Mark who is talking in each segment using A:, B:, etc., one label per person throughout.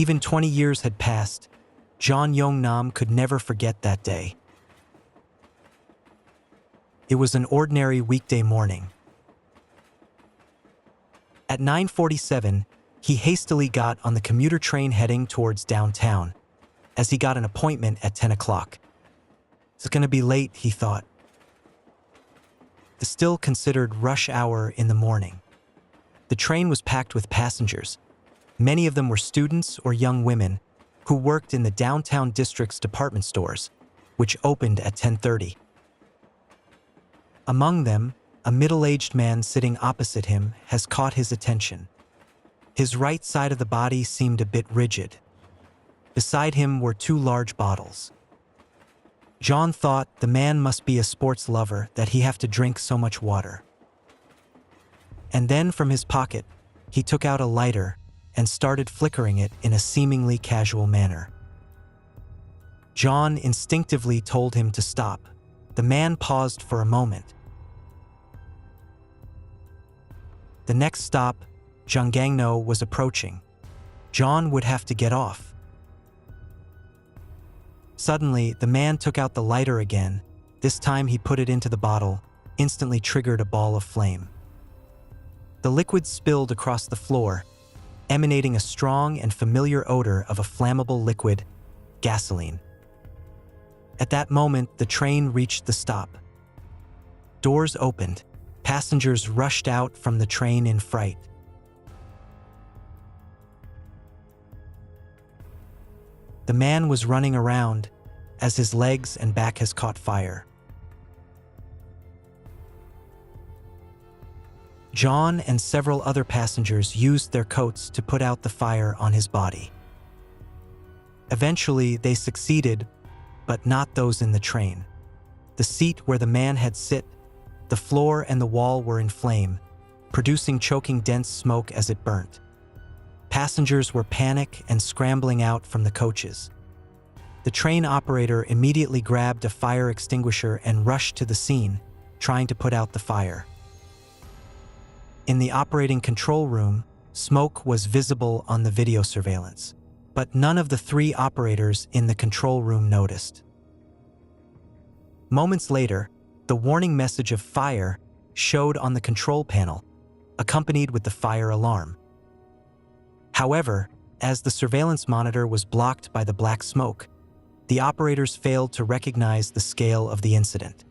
A: Even 20 years had passed. John Yong-nam could never forget that day. It was an ordinary weekday morning. At 9:47, he hastily got on the commuter train heading towards downtown, as he got an appointment at 10 o'clock. It's going to be late, he thought. The still considered rush hour in the morning. The train was packed with passengers. Many of them were students or young women who worked in the downtown district's department stores, which opened at 10:30. Among them, a middle-aged man sitting opposite him has caught his attention. His right side of the body seemed a bit rigid. Beside him were two large bottles. John thought the man must be a sports lover that he have to drink so much water. And then from his pocket, he took out a lighter and started flickering it in a seemingly casual manner. John instinctively told him to stop. The man paused for a moment. The next stop, Junggangno, was approaching. John would have to get off. Suddenly, the man took out the lighter again. This time he put it into the bottle, instantly triggered a ball of flame. The liquid spilled across the floor, emanating a strong and familiar odor of a flammable liquid, gasoline. At that moment, the train reached the stop. Doors opened. Passengers rushed out from the train in fright. The man was running around as his legs and back has caught fire. John and several other passengers used their coats to put out the fire on his body. Eventually, they succeeded, but not those in the train. The seat where the man had sit, the floor and the wall were in flame, producing choking dense smoke as it burnt. Passengers were panic and scrambling out from the coaches. The train operator immediately grabbed a fire extinguisher and rushed to the scene, trying to put out the fire. In the operating control room, smoke was visible on the video surveillance, but none of the three operators in the control room noticed. Moments later, the warning message of fire showed on the control panel, accompanied with the fire alarm. However, as the surveillance monitor was blocked by the black smoke, the operators failed to recognize the scale of the incident.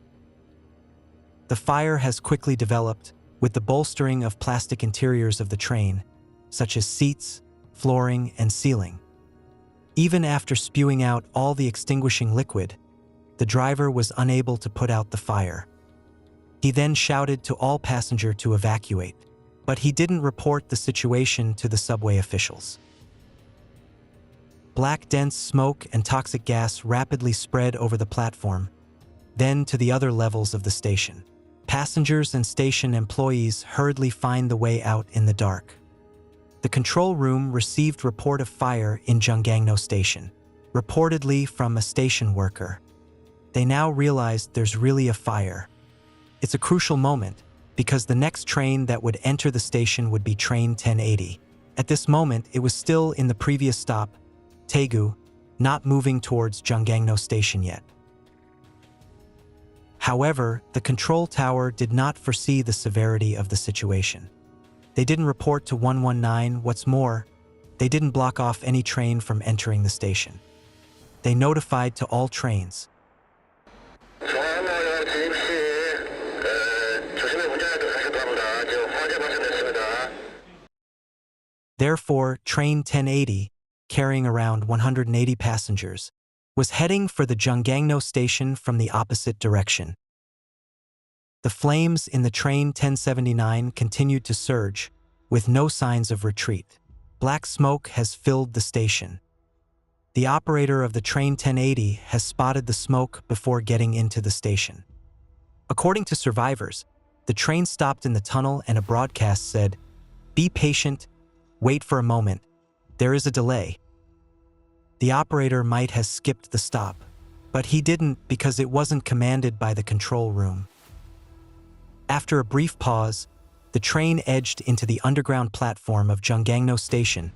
A: The fire has quickly developed with the bolstering of plastic interiors of the train, such as seats, flooring, and ceiling. Even after spewing out all the extinguishing liquid, the driver was unable to put out the fire. He then shouted to all passengers to evacuate, but he didn't report the situation to the subway officials. Black dense smoke and toxic gas rapidly spread over the platform, then to the other levels of the station. Passengers and station employees hurriedly find the way out in the dark. The control room received report of fire in Junggangno Station, reportedly from a station worker. They now realized there's really a fire. It's a crucial moment, because the next train that would enter the station would be train 1080. At this moment, it was still in the previous stop, Daegu, not moving towards Junggangno Station yet. However, the control tower did not foresee the severity of the situation. They didn't report to 119. What's more, they didn't block off any train from entering the station. They notified to all trains. Therefore, train 1080, carrying around 180 passengers, was heading for the Junggangno station from the opposite direction. The flames in the train 1079 continued to surge, with no signs of retreat. Black smoke has filled the station. The operator of the train 1080 has spotted the smoke before getting into the station. According to survivors, the train stopped in the tunnel and a broadcast said, "Be patient, wait for a moment, there is a delay." The operator might have skipped the stop, but he didn't because it wasn't commanded by the control room. After a brief pause, the train edged into the underground platform of Junggangno Station,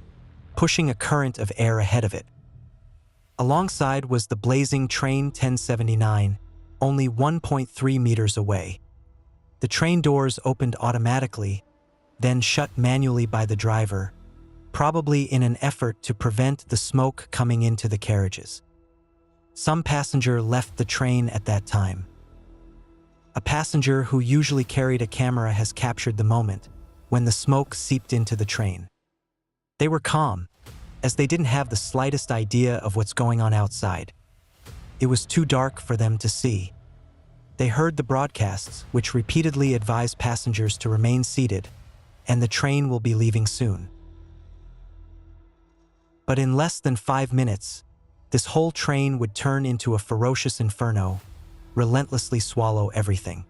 A: pushing a current of air ahead of it. Alongside was the blazing train 1079, only 1.3 meters away. The train doors opened automatically, then shut manually by the driver, probably in an effort to prevent the smoke coming into the carriages. Some passenger left the train at that time. A passenger who usually carried a camera has captured the moment when the smoke seeped into the train. They were calm, as they didn't have the slightest idea of what's going on outside. It was too dark for them to see. They heard the broadcasts, which repeatedly advised passengers to remain seated, and the train will be leaving soon. But in less than 5 minutes, this whole train would turn into a ferocious inferno, relentlessly swallow everything.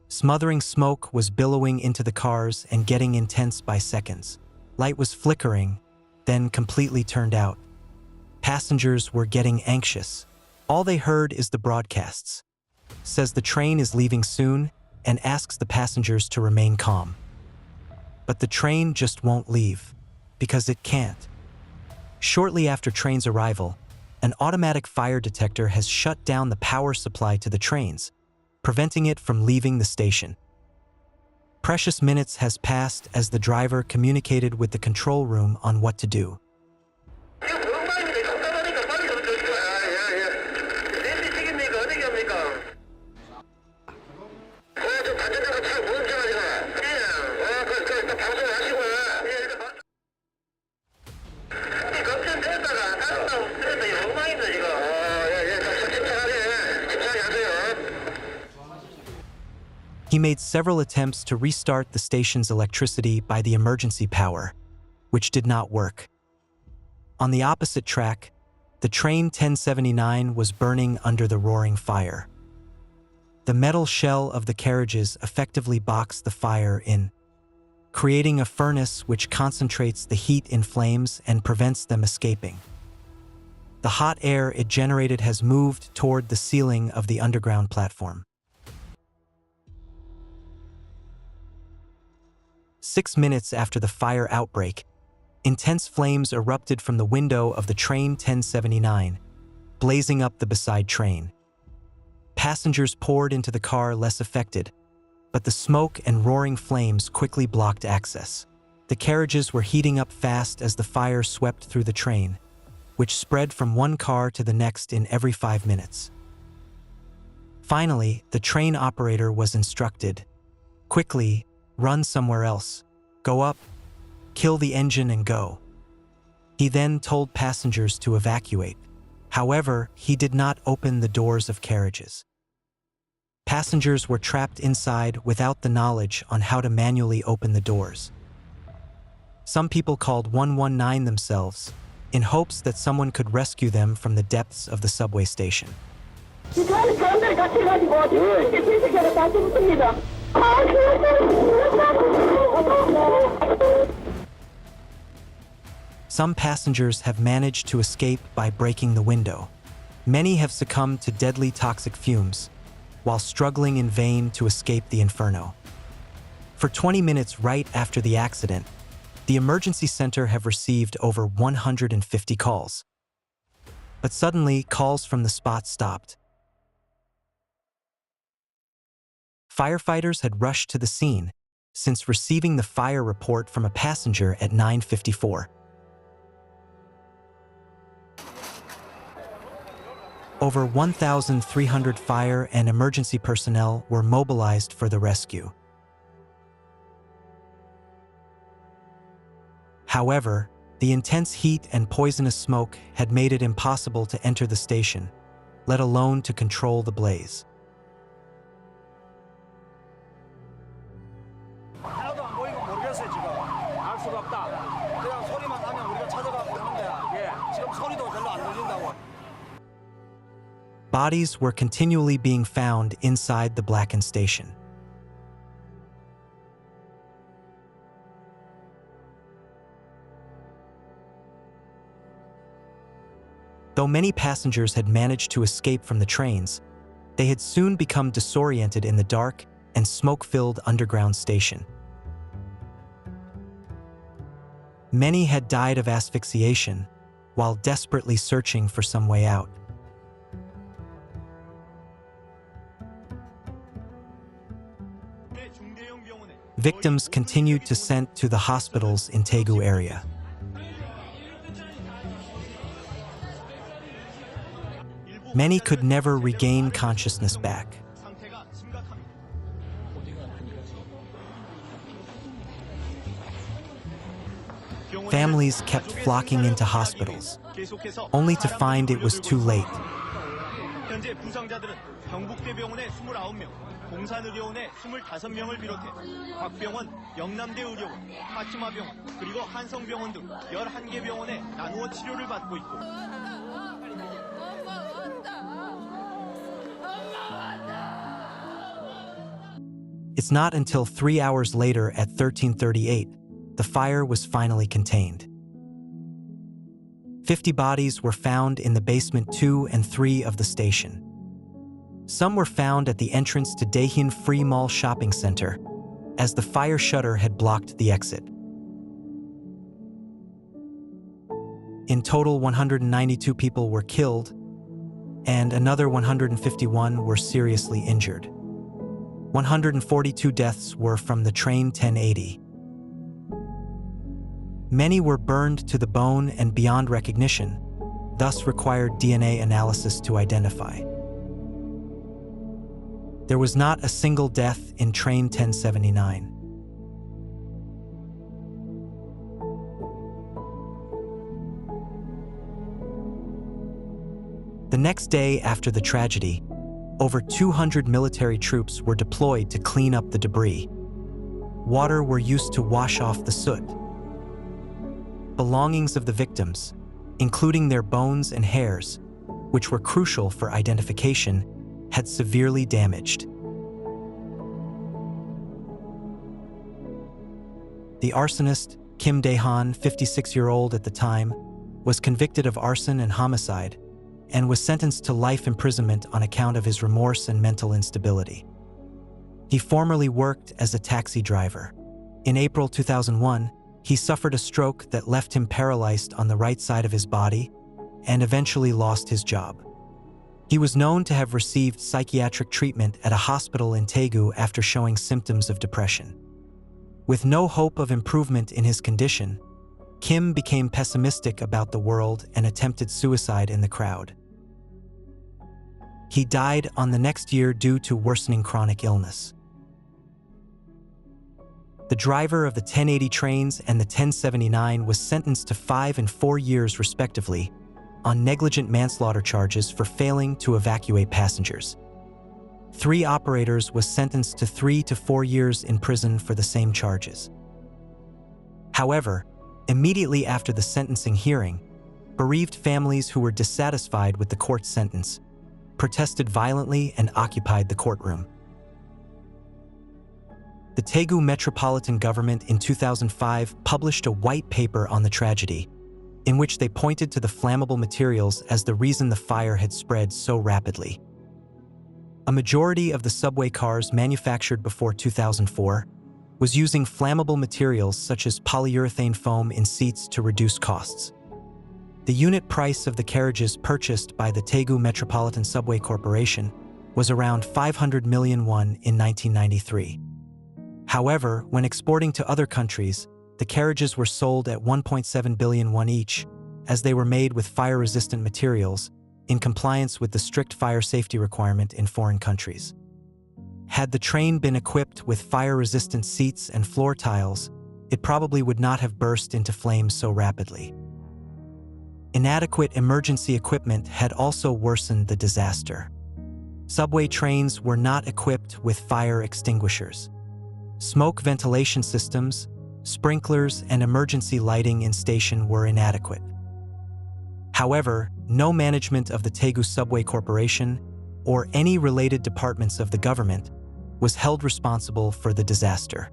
A: Smothering smoke was billowing into the cars and getting intense by seconds. Light was flickering, then completely turned out. Passengers were getting anxious. All they heard is the broadcasts. Says the train is leaving soon and asks the passengers to remain calm. But the train just won't leave, because it can't. Shortly after train's arrival, an automatic fire detector has shut down the power supply to the trains, preventing it from leaving the station. Precious minutes has passed as the driver communicated with the control room on what to do. He made several attempts to restart the station's electricity by the emergency power, which did not work. On the opposite track, the train 1079 was burning under the roaring fire. The metal shell of the carriages effectively boxed the fire in, creating a furnace which concentrates the heat in flames and prevents them escaping. The hot air it generated has moved toward the ceiling of the underground platform. 6 minutes after the fire outbreak, intense flames erupted from the window of the train 1079, blazing up the beside train. Passengers poured into the car less affected, but the smoke and roaring flames quickly blocked access. The carriages were heating up fast as the fire swept through the train, which spread from one car to the next in every 5 minutes. Finally, the train operator was instructed, "Quickly, run somewhere else. Go up, kill the engine and go." He then told passengers to evacuate. However, he did not open the doors of carriages. Passengers were trapped inside without the knowledge on how to manually open the doors. Some people called 119 themselves, in hopes that someone could rescue them from the depths of the subway station. Some passengers have managed to escape by breaking the window. Many have succumbed to deadly toxic fumes, while struggling in vain to escape the inferno. For 20 minutes right after the accident, the emergency center have received over 150 calls. But suddenly, calls from the spot stopped. Firefighters had rushed to the scene, since receiving the fire report from a passenger at 9:54. Over 1,300 fire and emergency personnel were mobilized for the rescue. However, the intense heat and poisonous smoke had made it impossible to enter the station, let alone to control the blaze. Bodies were continually being found inside the blackened station. Though many passengers had managed to escape from the trains, they had soon become disoriented in the dark and smoke-filled underground station. Many had died of asphyxiation while desperately searching for some way out. Victims continued to sent to the hospitals in Daegu area. Many could never regain consciousness back. Families kept flocking into hospitals, only to find it was too late.
B: 현재 부상자들은 경북대병원의 29명, 공산의료원의 25명을 비롯해 곽병원, 영남대 의료원, 파치마병원, 그리고 한성병원 등 11개 병원에 나누어 치료를 받고 있고
A: It's not until 3 hours later at 1338, the fire was finally contained. 50 bodies were found in the basement 2 and 3 of the station. Some were found at the entrance to Daehin Free Mall shopping center, as the fire shutter had blocked the exit. In total, 192 people were killed, and another 151 were seriously injured. 142 deaths were from the train 1080. Many were burned to the bone and beyond recognition, thus required DNA analysis to identify. There was not a single death in train 1079. The next day after the tragedy, over 200 military troops were deployed to clean up the debris. Water were used to wash off the soot. Belongings of the victims, including their bones and hairs, which were crucial for identification, had severely damaged. The arsonist, Kim Dae-han, 56-year-old at the time, was convicted of arson and homicide, and was sentenced to life imprisonment on account of his remorse and mental instability. He formerly worked as a taxi driver. In April 2001, he suffered a stroke that left him paralyzed on the right side of his body and eventually lost his job. He was known to have received psychiatric treatment at a hospital in Daegu after showing symptoms of depression. With no hope of improvement in his condition, Kim became pessimistic about the world and attempted suicide in the crowd. He died on the next year due to worsening chronic illness. The driver of the 1080 trains and the 1079 was sentenced to 5 and 4 years respectively on negligent manslaughter charges for failing to evacuate passengers. 3 operators was sentenced to 3 to 4 years in prison for the same charges. However, immediately after the sentencing hearing, bereaved families who were dissatisfied with the court's sentence protested violently and occupied the courtroom. The Daegu Metropolitan Government in 2005 published a white paper on the tragedy, in which they pointed to the flammable materials as the reason the fire had spread so rapidly. A majority of the subway cars manufactured before 2004 was using flammable materials such as polyurethane foam in seats to reduce costs. The unit price of the carriages purchased by the Daegu Metropolitan Subway Corporation was around 500 million won in 1993. However, when exporting to other countries, the carriages were sold at 1.7 billion won each, as they were made with fire-resistant materials, in compliance with the strict fire safety requirement in foreign countries. Had the train been equipped with fire-resistant seats and floor tiles, it probably would not have burst into flames so rapidly. Inadequate emergency equipment had also worsened the disaster. Subway trains were not equipped with fire extinguishers. Smoke ventilation systems, sprinklers, and emergency lighting in station were inadequate. However, no management of the Daegu Subway Corporation or any related departments of the government was held responsible for the disaster.